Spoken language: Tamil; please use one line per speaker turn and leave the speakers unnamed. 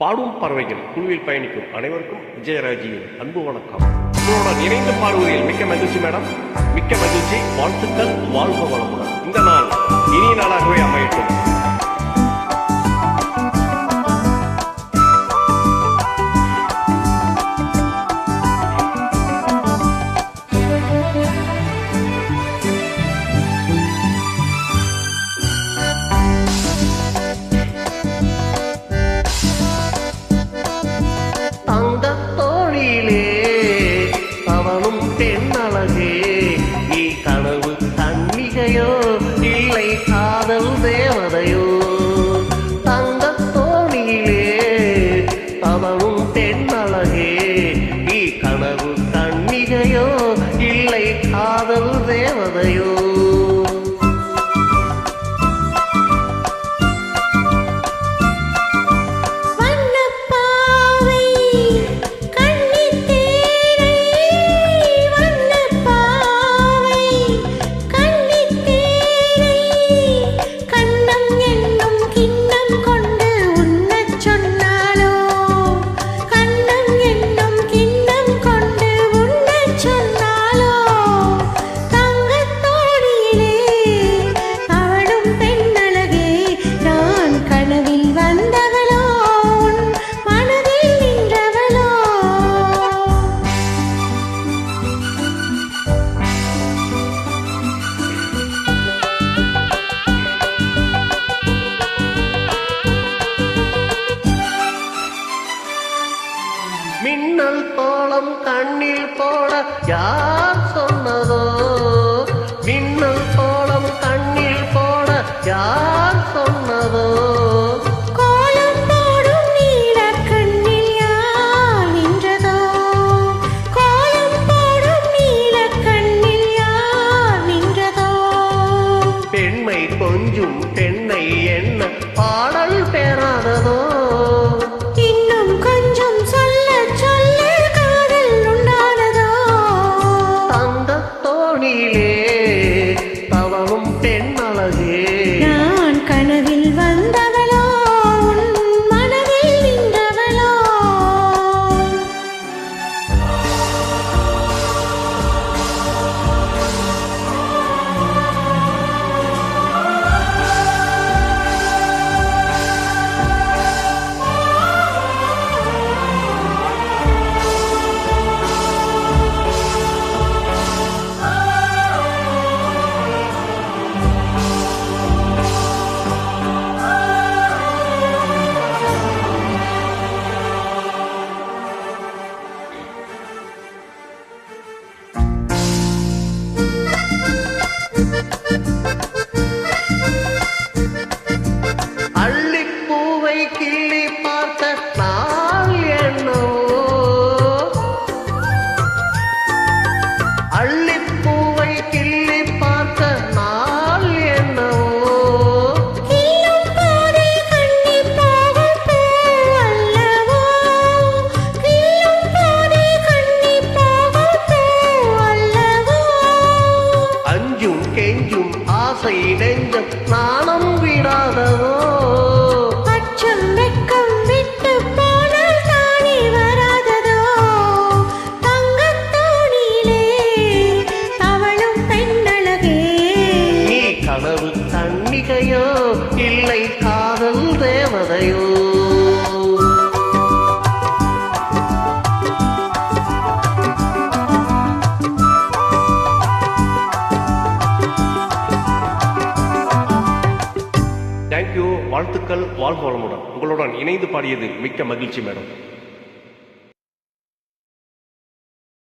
பாடும் பறவைகள் குழுவில் பயணிக்கும் அனைவருக்கும் விஜயராஜியின் அன்பு வணக்கம். உங்களுடன் இணைந்து பாடுவதில் மிக்க மகிழ்ச்சி மேடம். மிக்க மகிழ்ச்சி. வாழ்த்துக்கள். வாழ்க வளமுடன். இந்த நாள் இனிய நாளாகவே அமையட்டும்.
நீ கனவு கன்னிகையோ இல்லை காதல் தேவதையோ? தங்கத் தோணியிலே தவழும் பெண்ணழகே, நீ கனவு கன்னிகையோ இல்லை காதல் தேவதையோ? மின்னல் கோலம் கண்ணில் போட யார் சொன்னதோ? மின்னல் கோலம் கண்ணில் போட யார் சொன்னதோ?
கோலம் போடும் நீல கண்ணில் யார் நின்றதோ? கோலம் போடும் நீல கண்ணில் யார் நின்றதோ?
பெண்மை கொஞ்சும் பெண்ணை என்ன பாடல் பெறாததோ? தவழும் பெண்ணழகே,
நான் கனவில் வந்தவளோ உன் மனதில் நின்றவளோ?
கிள்ளி பார்த்த நாள் என்னவோ? அள்ளிப்பூவை கிள்ளி பார்த்த நாள் என்னவோ?
கிள்ளும் போதே கண்ணி போகும் பூ அல்லவோ? கிள்ளும் போதே கண்ணி போகும் பூ அல்லவோ?
அஞ்சும் கெஞ்சும் ஆசை நெஞ்சம் நாணம் விடாதவோ? கனவு கன்னிகையோ இல்லை காதல் தேவதையோ?
தேங்க்யூ. வாழ்த்துக்கள். வாழ்க வளமுடன். உங்களுடன் இணைந்து பாடியது மிக்க மகிழ்ச்சி மேடம்.